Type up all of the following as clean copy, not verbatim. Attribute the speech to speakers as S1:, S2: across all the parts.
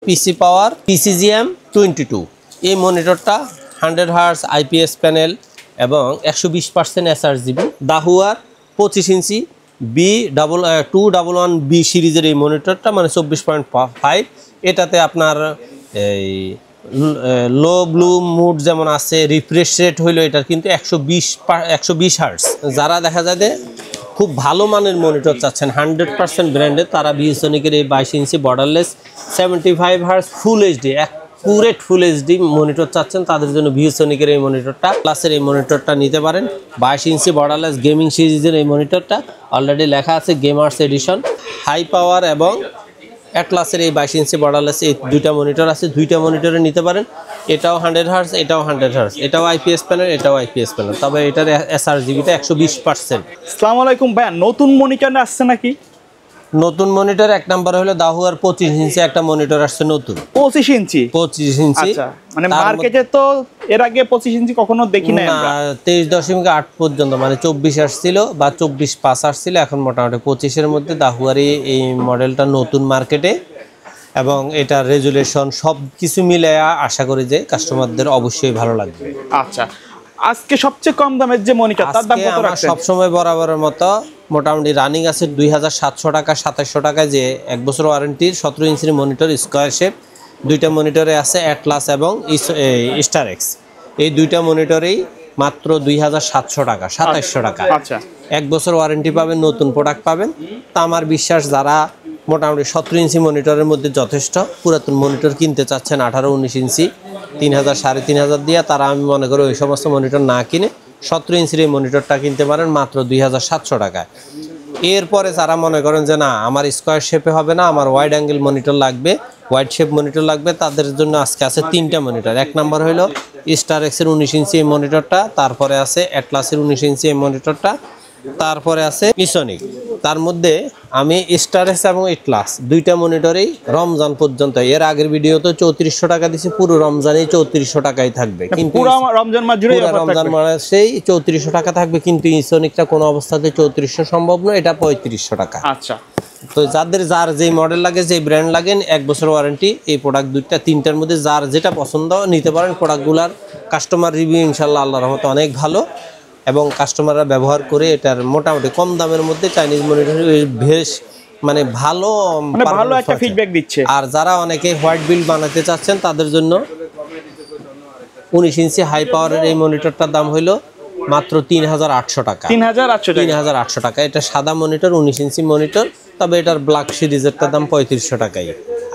S1: পিসি পাওয়ার PCGM 22 এই মনিটরটা 100 hertz IPS panel এবং 120% sRGB দাহুয়ার 25 ইঞ্চি B211B সিরিজের এই মনিটরটা মানে 24.5 এটাতে আপনার এই লো ব্লু মুড যেমন আছে রিফ্রেশ রেট হইলো এটার কিন্তু 120 হার্জ যারা দেখা যায় যে খুব ভালো মানের মনিটর চাচ্ছেন 100% ব্র্যান্ডের তারা ভিএসনিকের এই 22 inch borderless 75 hertz full HD accurate full HD monitor চাচ্ছেন তাদের জন্য ভিএসনিকের এই মনিটরটা প্লাসের এই মনিটরটা নিতে পারেন 22 ইঞ্চি বর্ডারলেস গেমিং সিরিজের এই মনিটরটা অলরেডি লেখা আছে গেমার্স এডিশন হাই পাওয়ার এবং অ্যাটলাসের এই 22 ইঞ্চি বর্ডারলেস এই দুইটা মনিটর আছে দুইটা মনিটরে নিতে পারেন এটাও 100 হার্জ এটাও 100 হার্জ এটাও IPS প্যানেল এটাও IPS প্যানেল তবে এটার sRGBটা 120%।
S2: আসসালামু আলাইকুম ভাই নতুন মনিটর আসছে নাকি?
S1: নতুন মনিটর এক নাম্বার হলো দাহুয়ার 25 ইঞ্চি একটা মনিটর আসছে নতুন
S2: 25 ইঞ্চি
S1: আচ্ছা
S2: মানে মার্কেটে তো এর আগে 25 ইঞ্চি কখনো দেখি নাই আমরা
S1: 23.8 পর্যন্ত মানে 24 আসছিল বা 24.5 আসছিল এখন মোটামুটি 25 এর মধ্যে দাহুয়ারি এই মডেলটা নতুন মার্কেটে এবং এটা রেজুলেশন সব কিছু মিলে আশা করি যে কাস্টমারদের অবশ্যই ভালো লাগবে।
S2: আচ্ছা আজকে সবচেয়ে কম দামের যে মনিটর তার দাম কত রাখছেন?
S1: সব সময় বরাবরের মতো মোটামুটি রানিং আছে 2700 টাকা 2700 টাকায় যে এক বছর ওয়ারেন্টির 17 ইঞ্চির মনিটর স্কয়ার শেপ দুইটা মনিটরে আছে অ্যাটলাস এবং স্টার এক্স এই দুইটা মনিটরেই মাত্র 2700 টাকা 2700 টাকা।
S2: আচ্ছা
S1: এক বছর ওয়ারেন্টি পাবেন নতুন প্রোডাক্ট পাবেন তা আমার বিশ্বাস যারা মোটামুটি 17 ইঞ্চি মনিটরের মধ্যে যথেষ্ট পুরাতন মনিটর কিনতে চাচ্ছেন 18-19 ইঞ্চি 3000 3500 দিয়ে তারা আমি মনে করি ওই সমস্ত মনিটর না কিনে 17 ইঞ্চির এই মনিটরটা কিনতে পারেন মাত্র 2700 টাকায়। এরপরে যারা মনে করেন যে না আমার স্কয়ার শেপে হবে না আমার ওয়াইড অ্যাঙ্গেল মনিটর লাগবে ওয়াইড শেপ মনিটর লাগবে তাদের জন্য আজকে আছে তিনটা মনিটর এক নাম্বার হলো স্টার এক্সের 19 ইঞ্চি এই মনিটরটা তারপরে আছে অ্যাটলাসের 19 ইঞ্চি এই মনিটরটা তারপরে আছে ভিএসনিক তার মধ্যে আমি স্টার এক্স এবং অ্যাটলাস দুইটা মনিটরেই রমজান পর্যন্ত এর আগের ভিডিওতে 3400 টাকা দিছি পুরো রমজানেই 3400 টাকাই থাকবে কিন্তু
S2: পুরো রমজান মাস জুড়ে
S1: রমজান মাসেই 3400 টাকা থাকবে কিন্তু ভিএসনিকটা কোনো অবস্থাতে 3400 সম্ভব নয় এটা 3500 টাকা।
S2: আচ্ছা
S1: তো যাদের যার যেই মডেল লাগে যেই ব্র্যান্ড লাগেন এক বছর ওয়ারেন্টি এই প্রোডাক্ট দুইটা তিনটার মধ্যে যার যেটা পছন্দ নিতে পারেন প্রোডাক্টগুলোর কাস্টমার রিভিউ ইনশাল্লাহ আল্লাহর রহমতে অনেক ভালো এবং কাস্টমাররা ব্যবহার করে এটার মোটামুটি কম দামের মধ্যে চাইনিজ মনিটর বেশ মানে ভালো
S2: একটা ফিডব্যাক দিচ্ছে।
S1: আর যারা অনেকে হোয়াইট বিল্ড বানাতে চাচ্ছেন তাদের জন্য 19 ইঞ্চি হাই পাওয়ারের এই মনিটরটার দাম হইলো মাত্র 3800 টাকা 3800 টাকা এটা সাদা মনিটর 19 ইঞ্চি মনিটর তবে এটার ব্ল্যাক সিরিজেরটার দাম 3500 টাকাই।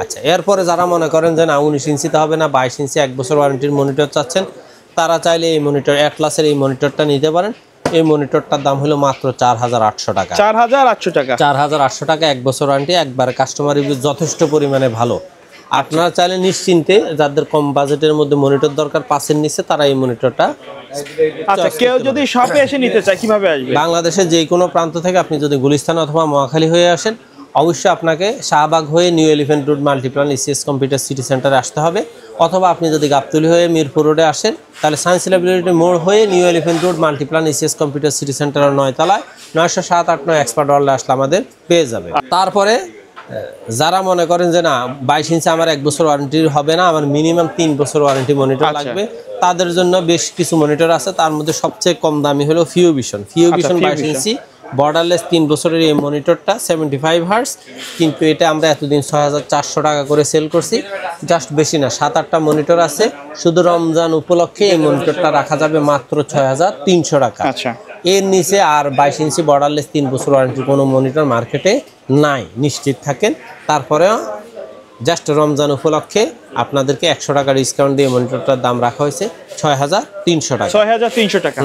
S1: আচ্ছা এরপরে যারা মনে করেন যে না 19 ইঞ্চিতে হবে না 22 ইঞ্চি এক বছর ওয়ারেন্টির মনিটর চাচ্ছেন তারা চাইলে এই মনিটর অ্যাটলাসের এই মনিটরটা নিতে পারেন এই মনিটরটার দাম হলো মাত্র 4800 টাকা 4800 টাকা এক বছর ওয়ারেন্টি একবার কাস্টমার রিভিউ যথেষ্ট পরিমাণে ভালো আপনারা চাইলে নিশ্চিন্তে যাদের কম বাজেটের মধ্যে মনিটর দরকার পাশের নিচে তারা এই মনিটরটা
S2: আচ্ছা কেউ যদি শপে এসে নিতে চায় কিভাবে আসবে?
S1: বাংলাদেশের যে কোনো প্রান্ত থেকে আপনি যদি গুলিস্তান অথবা মহাখালী হয়ে আসেন অবশ্যই আপনাকে শাহবাগ হয়ে new elephant road Multiplan ECS computer city সেন্টারে আসতে হবে অথবা আপনি যদি গাবতলী হয়ে মিরপুর রোডে আসেন তাহলে সায়েন্স ল্যাবরেটরি মোড় হয়ে new elephant road Multiplan ECS computer city সেন্টারের 9 তলায় 907-9 এক্সপার্ট ওয়ার্ল্ডে আসলে আমাদের পেয়ে যাবে। তারপরে যারা মনে করেন যে না 22 ইঞ্চি আমার এক বছর ওয়ারেন্টি হবে না আমার মিনিমাম 3 বছর ওয়ারেন্টি মনিটর লাগবে তাদের জন্য বেশ কিছু মনিটর আছে তার মধ্যে সবচেয়ে কম দামি হলো ফিউভিশন 22 ইঞ্চি বর্ডারলেস 3 বছরের এই মনিটরটা 75 হার্জ কিন্তু এটা আমরা এতদিন 6400 টাকা করে সেল করছি জাস্ট বেশি না 7-8টা মনিটর আছে শুধু রমজান উপলক্ষে এই মনিটরটা রাখা যাবে মাত্র 6300 টাকা।
S2: আচ্ছা
S1: এর নিচে আর 22 ইঞ্চি বর্ডারলেস 3 বছর ওয়ারেন্টির কোনো মনিটর মার্কেটে নাই নিশ্চিত থাকেন তারপরেও জাস্ট রমজান উপলক্ষে আপনাদেরকে 100 টাকা ডিসকাউন্ট দিয়ে মনিটরটার দাম রাখা হয়েছে 6300 টাকা
S2: 6300 টাকা।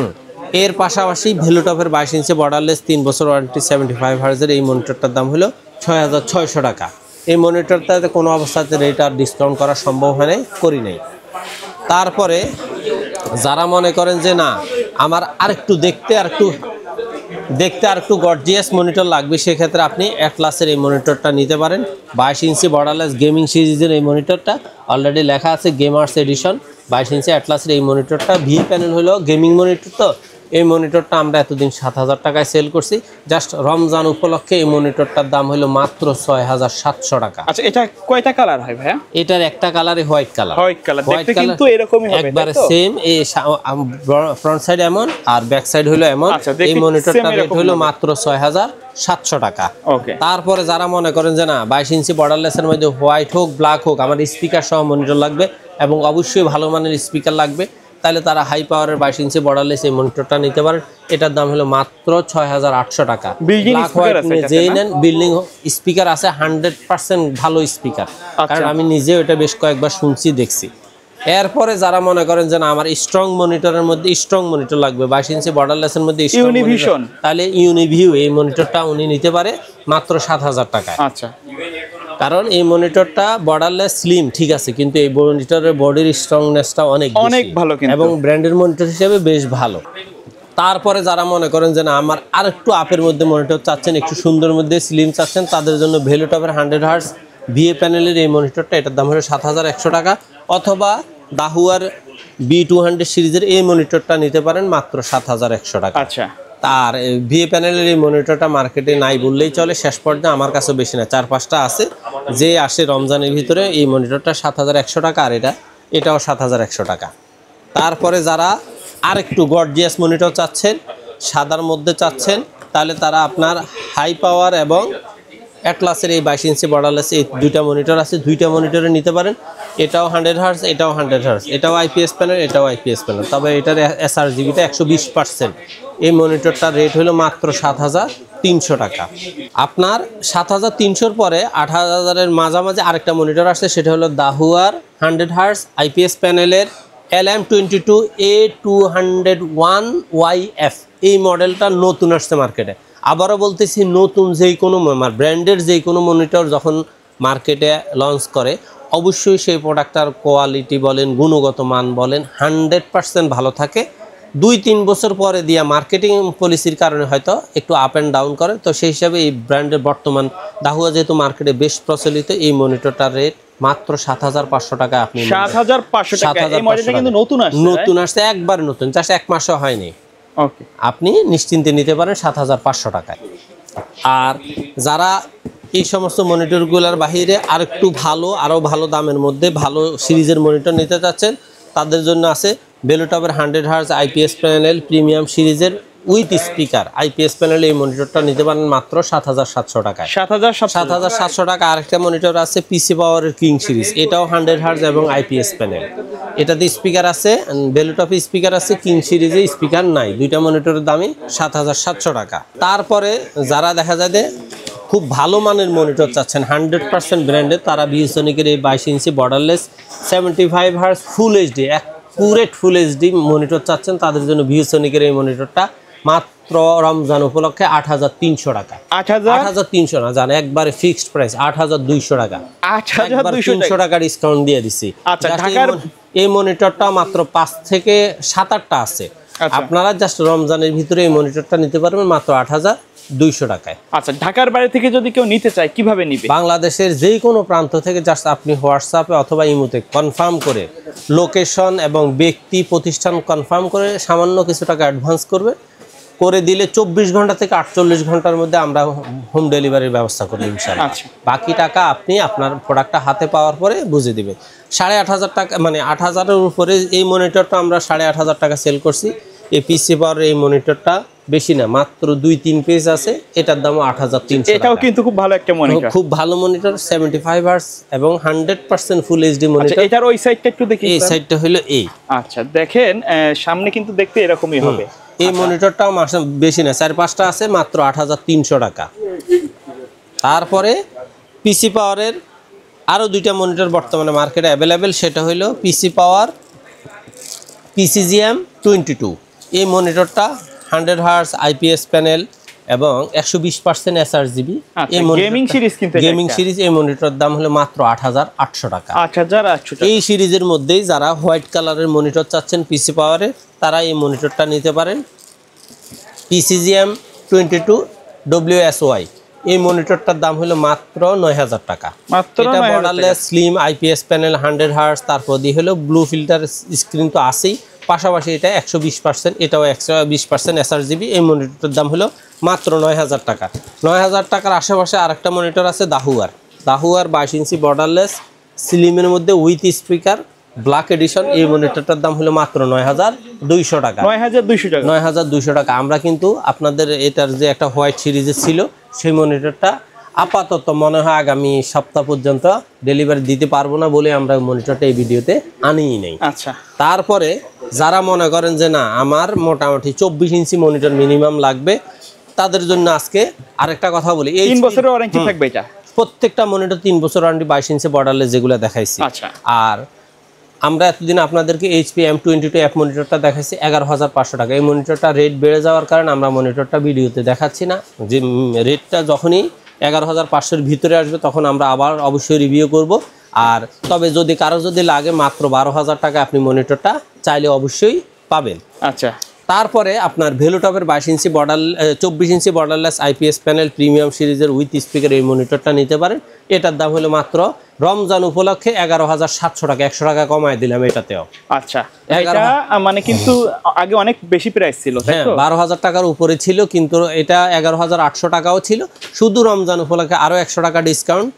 S1: এর পাশাপাশি ভ্যালুটপের 22 ইঞ্চি বর্ডারলেস 3 বছর ওয়ারেন্টি 75 হার্জের এই মনিটরটার দাম হলো 6600 টাকা। এই মনিটরটাতে কোনো অবস্থাতে রেট আর ডিসকাউন্ট করা সম্ভব হয় নাই করি নাই। তারপরে যারা মনে করেন যে না আমার আরেকটু দেখতে আরেকটু গর্জিয়াস মনিটর লাগবে সেক্ষেত্রে আপনি অ্যাটলাসের এই মনিটরটা নিতে পারেন 22 ইঞ্চি বর্ডারলেস গেমিং সিরিজের এই মনিটরটা অলরেডি লেখা আছে গেমার্স এডিশন 22 ইঞ্চি অ্যাটলাসের এই মনিটরটা ভি প্যানেল হলো গেমিং মনিটর তো এই মনিটরটা আমরা এতদিন 7,000 টাকায় সেল করছি। জাস্ট রমজান উপলক্ষে এই মনিটরটার দাম হলো মাত্র 6,700 টাকা।
S2: আচ্ছা, এটা কয়টা কালার হয় ভাইয়া?
S1: এটার একটা কালারে হোয়াইট কালার।
S2: হোয়াইট কালার দেখতে কিন্তু এরকমই হবে,
S1: একবারে সেম। এই ফ্রন্ট সাইড এমন আর ব্যাক সাইড হলো এমন। এই মনিটরটার রেট হলো মাত্র 6,700 টাকা।
S2: ওকে।
S1: তারপরে যারা মনে করেন যে না 22 ইঞ্চি বর্ডারলেসের মধ্যে হোয়াইট হোক ব্ল্যাক হোক আমার স্পিকার সহ মনিটর লাগবে এবং অবশ্যই ভালো মানের স্পিকার লাগবে, তাহলে তারা হাই পাওয়ারের 22 ইঞ্চি বর্ডারলেস এই মনিটরটা নিতে পারেন। এটার দাম হলো মাত্র 6,800 টাকা। ব্ল্যাক হোয়াইট যেই নেন, বিল্ডিং স্পিকার আছে 100% ভালো স্পিকার, কারণ আমি নিজে এটা বেশ কয়েকবার শুনছি দেখছি। এরপরে যারা মনে করেন যে না আমার স্ট্রং মনিটরের মধ্যে স্ট্রং মনিটর লাগবে 22 ইঞ্চি বর্ডারলেসের মধ্যে
S2: ইউনিভিশন,
S1: তাহলে ইউনিভিউ এই মনিটরটা উনি নিতে পারে মাত্র 7,000 টাকায়।
S2: আচ্ছা,
S1: কারণ এই মনিটরটা বর্ডারলেস স্লিম ঠিক আছে, কিন্তু এই মনিটরের বডির স্ট্রংনেসটা অনেক
S2: ভালো
S1: এবং ব্র্যান্ডের মনিটর হিসেবে বেশ ভালো। তারপরে যারা মনে করেন যে না আমার আর একটু আপের মধ্যে মনিটর চাচ্ছেন, একটু সুন্দর মধ্যে স্লিম চাচ্ছেন, তাদের জন্য ভেলুটপের 100 হার্টজ ভিএ প্যানেলের এই মনিটরটা, এটার দাম হলো 7,100 টাকা। অথবা দাহুয়ার B200 সিরিজের এই মনিটরটা নিতে পারেন মাত্র 7,100 টাকা।
S2: আচ্ছা,
S1: তার ভিএ প্যানেলের এই মনিটরটা মার্কেটে নাই বললেই চলে, শেষ পর্যায়ে আমার কাছে বেশি না 4-5টা আছে যে আসে রমজানের ভিতরে। এই মনিটরটা 7,100 টাকা আর এটাও 7,100 টাকা। তারপরে যারা আরেকটু গর্জিয়াস মনিটর চাচ্ছেন, সাদার মধ্যে চাচ্ছেন, তাহলে তারা আপনার হাই পাওয়ার এবং অ্যাটলাসের এই 22 ইঞ্চি বর্ডারলেস এই দুইটা মনিটর আছে, দুইটা মনিটরে নিতে পারেন। এটাও 100 হার্টজ, এটাও 100 হার্টজ, এটাও আইপিএস প্যানেল, এটাও আইপিএস প্যানেল, তবে এটার এসআরজিবিটা 120%। এই মনিটরটার রেট হলো মাত্র 7,300 টাকা। আপনার 7,300-র পরে 8,000-এর মাঝামাঝি আরেকটা মনিটর আসছে, সেটা হলো দাহুয়ার 100 হার্টজ আইপিএস প্যানেলের LM22A201YF। এই মডেলটা নতুন আসছে মার্কেটে। আবারও বলতেছি, নতুন যেই কোনো ব্র্যান্ডের যেই কোনো মনিটর যখন মার্কেটে লঞ্চ করে অবশ্যই সেই প্রোডাক্টটার কোয়ালিটি বলেন, গুণগত মান বলেন 100% ভালো থাকে। 2-3 বছর পরে দিয়া মার্কেটিং পলিসির কারণে হয়তো একটু আপ অ্যান্ড ডাউন করে, তো সেই হিসাবে এই ব্র্যান্ডের বর্তমান দাহুয়া যেহেতু মার্কেটে বেশ প্রচলিত, এই মনিটরটার রেট মাত্র 7,500 টাকা। আপনি
S2: 7,500 টাকা। এই মডেলটা কিন্তু নতুন আসছে,
S1: একবার নতুন, জাস্ট 1 মাসও হয়নি।
S2: ওকে,
S1: আপনি নিশ্চিন্তে নিতে পারেন 7,500 টাকায়। আর যারা এই সমস্ত মনিটরগুলোর বাহিরে আরেকটু ভালো, আরও ভালো দামের মধ্যে ভালো সিরিজের মনিটর নিতে চাচ্ছেন, তাদের জন্য আছে ভেলুটপের 100 হার্টজ আইপিএস প্যানেল প্রিমিয়াম সিরিজের উইথ স্পিকার আইপিএস প্যানেল। এই মনিটরটা নিতে পারেন মাত্র 7,700 টাকায়। 7,700 টাকা। আরেকটা মনিটর আছে পিসি পাওয়ারের কিং সিরিজ, এটাও 100 হার্টজ এবং আইপিএস প্যানেল। এটাতে স্পিকার আছে, ভেলুটপে স্পিকার আছে, কিং সিরিজে স্পিকার নাই। দুইটা মনিটরের দামই 7,700 টাকা। তারপরে যারা দেখা যায় যে খুব ভালো মানের মনিটর চাচ্ছেন 100% ব্র্যান্ডের, তারা ভিউসনিকের এই 22 inch borderless 75 hertz full HD accurate full HD monitor চাচ্ছেন, তাদের জন্য ভিউসনিকের এই মনিটরটা মাত্র রমজান উপলক্ষে 8,300 টাকা। 8,300 না, জান একবারে ফিক্সড প্রাইস 8,200 টাকা। 8,200 টাকা ডিসকাউন্ট দিয়ে দিছি। এই মনিটরটা মাত্র 5 থেকে 7-8টা আছে। আপনারা জাস্ট রমজানের ভিতরে এই মনিটরটা নিতে পারবেন মাত্র 8,200 টাকায়।
S2: আচ্ছা, ঢাকার বাইরে থেকে যদি কেউ নিতে চায় কিভাবে নিবে?
S1: বাংলাদেশের যে কোনো প্রান্ত থেকে জাস্ট আপনি হোয়াটসঅ্যাপে অথবা ইমোতে কনফার্ম করে লোকেশন এবং ব্যক্তি প্রতিষ্ঠান কনফার্ম করে সামান্য কিছু টাকা অ্যাডভান্স করে দিলে 24 ঘন্টা থেকে 48 ঘন্টার মধ্যে আমরা হোম ডেলিভারির ব্যবস্থা করি ইনশাআল্লাহ। বাকি টাকা আপনি আপনার প্রোডাক্টটা হাতে পাওয়ার পরে বুঝে দিবেন। 8,500 টাকা, মানে 8,000-এর উপরে এই মনিটরটা আমরা 8,500 টাকা সেল করছি। এই পিসি পাওয়ারের এই মনিটরটা বেশি না, মাত্র 2-3 পেজ আছে, এটার দামও 8,300 টাকা।
S2: এটাও কিন্তু খুব ভালো একটা মনিটর,
S1: খুব ভালো মনিটর, 75 হার্টজ এবং 100% ফুল এইচডি মনিটর।
S2: এটার ওই সাইডটা একটু দেখি।
S1: এই সাইডটা হলো এই।
S2: আচ্ছা, দেখেন সামনে কিন্তু দেখতে এরকমই হবে।
S1: এই মনিটরটাও বেশি না, 4-5টা আছে, মাত্র 8,300 টাকা। তারপরে পিসি পাওয়ারের আরও 2টা মনিটর বর্তমানে মার্কেটে অ্যাভেলেবেল, সেটা হলো পিসি পাওয়ার PCGM 22। এই মনিটরটা 100 হার্টজ আইপিএস প্যানেল এবং 120% এসআরজিবি।
S2: এই গেমিং সিরিজ, কিন্তু
S1: গেমিং সিরিজ। এই মনিটরের দাম হলো মাত্র 8,800 টাকা।
S2: 8,800 টাকা।
S1: এই সিরিজের মধ্যেই যারা হোয়াইট কালারের মনিটর চাচ্ছেন পিসি পাওয়ারে, তারা এই মনিটরটা নিতে পারেন। PCGM 22 WSY। এই মনিটরটার দাম হলো মাত্র 9,000 টাকা। এটা borderless slim IPS panel 100 hertz, তারপর দিয়ে হলো ব্লু ফিল্টার স্ক্রিন তো আছেই, পাশাপাশি এটা 120%, এটাও 120% SRGB। এই মনিটরটার দাম হলো মাত্র 9000 টাকা। 9000 টাকার আশেপাশে আরেকটা মনিটর আছে দাহুয়ার 22 ইঞ্চি বর্ডারলেস স্লিমের মধ্যে উইথ স্পিকার ব্ল্যাক এডিশন। এই মনিটরটার দাম হলো মাত্র 9200 টাকা।
S2: 9200 টাকা।
S1: 9200 টাকা। আমরা কিন্তু আপনাদের এটার যে একটা হোয়াইট সিরিজের ছিল সেই মনিটরটা আপাতত মনে হয় আগামী সপ্তাহ পর্যন্ত ডেলিভারি দিতে পারবো না বলে আমরা মনিটরটা এই ভিডিওতে আনিই নেই।
S2: আচ্ছা,
S1: তারপরে যারা মনে করেন যে না আমার মোটামুটি 24 ইঞ্চি মনিটর মিনিমাম লাগবে, তাদের জন্য আজকে আরেকটা কথা বলি।
S2: 3 বছরের ওয়ারেন্টি থাকবে এটা।
S1: প্রত্যেকটা মনিটর 3 বছর ওয়ারেন্টি, 22 ইঞ্চি বর্ডারলেস যেগুলো দেখাইছি।
S2: আচ্ছা,
S1: আর আমরা এতদিন আপনাদেরকে HP M22 অ্যাপ মনিটরটা দেখাইছি 11500 টাকা। এই মনিটরটা রেট বেড়ে যাওয়ার কারণে আমরা মনিটরটা ভিডিওতে দেখাচ্ছি না। যে রেটটা যখনই 11500-এর ভিতরে আসবে তখন আমরা আবার অবশ্যই রিভিউ করব। আর তবে যদি কারো যদি লাগে মাত্র 12000 টাকা আপনি মনিটরটা চাইলে অবশ্যই পাবেন।
S2: আচ্ছা।
S1: তারপরে আপনার ভেলুটপের 24 ইঞ্চি বর্ডারলেস IPS প্যানেল প্রিমিয়াম সিরিজের উইথ স্পিকার এই মনিটরটা নিতে পারেন। এটার দাম হলো মাত্র রমজান উপলক্ষে 11700 টাকা, 100 টাকা কমায় দিলাম এটাতেও।
S2: আচ্ছা, এটা মানে কিন্তু আগে অনেক বেশি প্রাইস ছিল, তাই তো?
S1: 12000 টাকার উপরে ছিল, কিন্তু এটা 11800 টাকাও ছিল। শুধু রমজান উপলক্ষে আরো 100 টাকা ডিসকাউন্ট,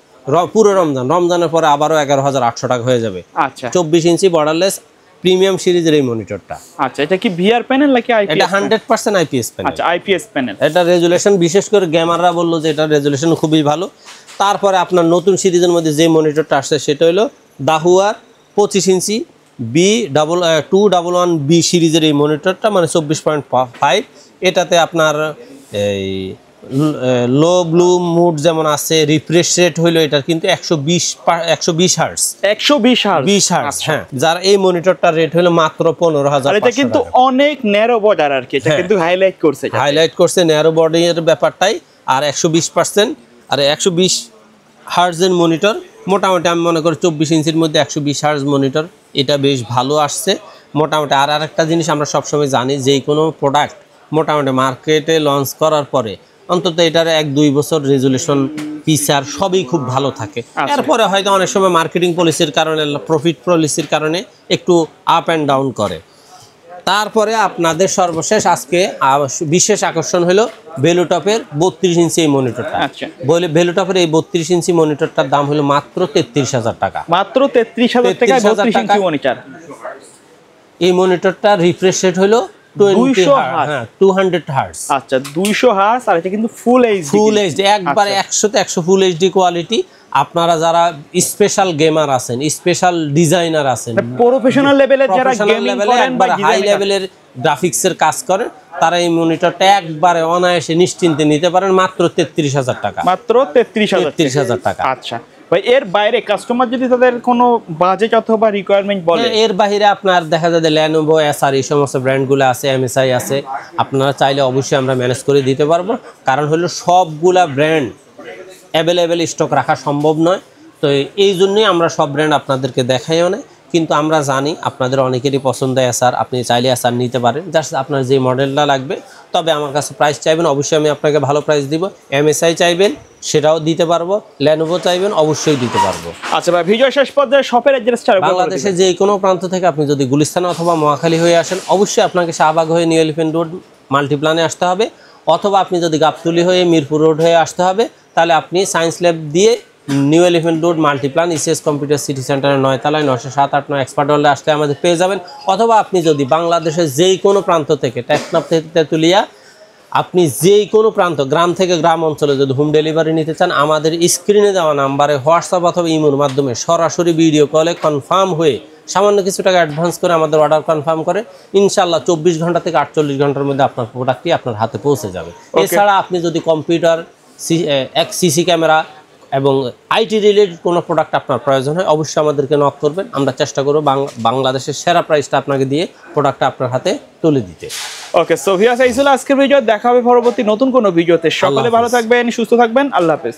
S1: পুরো রমজানের পরে আবারও 11800 টাকা হয়ে যাবে।
S2: আচ্ছা,
S1: 24 ইঞ্চি বর্ডারলেস প্রিমিয়াম সিরিজের এই মনিটরটা।
S2: আচ্ছা, এটা কি VR প্যানেল নাকি IPS?
S1: এটা 100% IPS প্যানেল।
S2: আচ্ছা, IPS প্যানেল।
S1: এটা রেজুলেশন, বিশেষ করে গেমাররা বললো যে এটা রেজুলেশন খুবই ভালো। তারপরে আপনার নতুন সিরিজের মধ্যে যে মনিটরটা আসছে সেটা হলো দাহুয়ার 25 ইঞ্চি B211B সিরিজের এই মনিটরটা, মানে 24.5। এটাতে আপনার এই লো ব্লু মুড যেমন আছে, রিফ্রেশ রেট হইলো এটার কিন্তু 120 হার্টজ। 120 হার্টজ, হ্যাঁ। যার এই মনিটরটার রেট হলো মাত্র 15000 টাকা।
S2: এটা কিন্তু অনেক ন্যারো বর্ডার আর কি, এটা কিন্তু হাইলাইট করছে
S1: ন্যারো বডির ব্যাপারটাই। আর 120% আর 120 হার্টজের মনিটর মোটামুটি আমি মনে করি 24 ইঞ্চির মধ্যে 120 হার্টজ মনিটর এটা বেশ ভালো আসছে মোটামুটি। আর আরেকটা জিনিস আমরা সবসময় জানি, যে কোনো প্রোডাক্ট মোটামুটি মার্কেটে লঞ্চ করার পরে অন্তত এটার 1-2 বছর রেজুলেশন ফিচার সবই খুব ভালো থাকে। এরপরে হয়তো অনেক সময় মার্কেটিং পলিসির কারণে, প্রফিট পলিসির কারণে একটু আপ অ্যান্ড ডাউন করে। তারপরে আপনাদের সর্বশেষ আজকে বিশেষ আকর্ষণ হলো ভেলুটপের 32 ইঞ্চি এই মনিটরটা। ভেলুটপের এই 32 ইঞ্চি মনিটরটার দাম হলো মাত্র 33000 টাকা।
S2: মাত্র 33000 টাকায় 32 ইঞ্চি মনিটর।
S1: এই মনিটরটার রিফ্রেশ রেট হলো 200 হার্টজ।
S2: আচ্ছা, 200 হার্টজ। আর এটা কিন্তু ফুল এইচডি,
S1: একবারে 100 তে 100 ফুল এইচডি কোয়ালিটি। আপনারা যারা স্পেশাল গেমার আছেন, স্পেশাল ডিজাইনার আছেন,
S2: প্রফেশনাল লেভেলের যারা গেমিং করেন বা
S1: হাই লেভেলের গ্রাফিক্সের কাজ করেন, তারা এই মনিটরটা একবারে অনায়াসে নিশ্চিন্তে নিতে পারেন মাত্র 33000 টাকা।
S2: মাত্র 33000
S1: টাকা।
S2: আচ্ছা ভাই, এর বাইরে কাস্টমার যদি তাদের কোনো বাজেট অথবা রিকোয়ারমেন্ট বলে,
S1: এর বাইরে আপনার দেখা যায় যে Lenovo, Acer এই সমস্ত ব্র্যান্ডগুলো আছে, MSI আছে, আপনারা চাইলে অবশ্যই আমরা ম্যানেজ করে দিতে পারবো। কারণ হলো সবগুলা ব্র্যান্ড অ্যাভেলেবেল স্টক রাখা সম্ভব নয়, তো এই জন্যই আমরা সব ব্র্যান্ড আপনাদেরকে দেখাইও না। কিন্তু আমরা জানি আপনাদের অনেকেরই পছন্দ Acer, আপনি চাইলে Acer নিতে পারেন, জাস্ট আপনার যে মডেলটা লাগবে। তবে আমার কাছে প্রাইস চাইবেন, অবশ্যই আমি আপনাকে ভালো প্রাইস দিব। MSI চাইবেন, সেটাও দিতে পারবো। Lenovo চাইবেন, অবশ্যই দিতে পারবো।
S2: আচ্ছা ভাই, ভিডিও শেষ পর্যায়ে শপের অ্যাড্রেসটা
S1: বাংলাদেশের যে কোনো প্রান্ত থেকে আপনি যদি গুলিস্তান অথবা মহাখালী হয়ে আসেন, অবশ্যই আপনাকে শাহবাগ হয়ে নিউ এলিফ্যান্ট রোড মাল্টিপ্লানে আসতে হবে, অথবা আপনি যদি গাবতলী হয়ে মিরপুর রোড হয়ে আসতে হবে, তাহলে আপনি সায়েন্স ল্যাব দিয়ে new elephant road Multiplan ECS computer city সেন্টারের 9 তলায় 907-8-9 এক্সপার্ট হলে আসলে আমাদের পেয়ে যাবেন। অথবা আপনি যদি বাংলাদেশের যেই কোনো প্রান্ত থেকে, টেকনাফ থেকে তেঁতুলিয়া, আপনি যেই কোনো প্রান্ত, গ্রাম থেকে গ্রাম অঞ্চলে যদি হোম ডেলিভারি নিতে চান, আমাদের স্ক্রিনে দেওয়া নাম্বারে হোয়াটসঅ্যাপ অথবা ইমোর মাধ্যমে সরাসরি ভিডিও কলে কনফার্ম হয়ে সামান্য কিছু টাকা অ্যাডভান্স করে আমাদের অর্ডার কনফার্ম করে ইনশাআল্লাহ 24 ঘন্টা থেকে 48 ঘন্টার মধ্যে আপনার প্রোডাক্টটি আপনার হাতে পৌঁছে যাবে। এছাড়া আপনি যদি কম্পিউটার, সিসি ক্যামেরা এবং আইটি রিলেটেড কোনো প্রোডাক্ট আপনার প্রয়োজন হয়, অবশ্যই আমাদেরকে নক করবেন। আমরা চেষ্টা করব বাংলাদেশের সেরা প্রাইসটা আপনাকে দিয়ে প্রোডাক্টটা আপনার হাতে তুলে দিতে।
S2: ওকে, সো ভিউয়ার্স, এই ছিল আজকের ভিডিও। দেখা হবে পরবর্তী নতুন কোনো ভিডিওতে। সকলে ভালো থাকবেন, সুস্থ থাকবেন। আল্লাহ হাফেজ।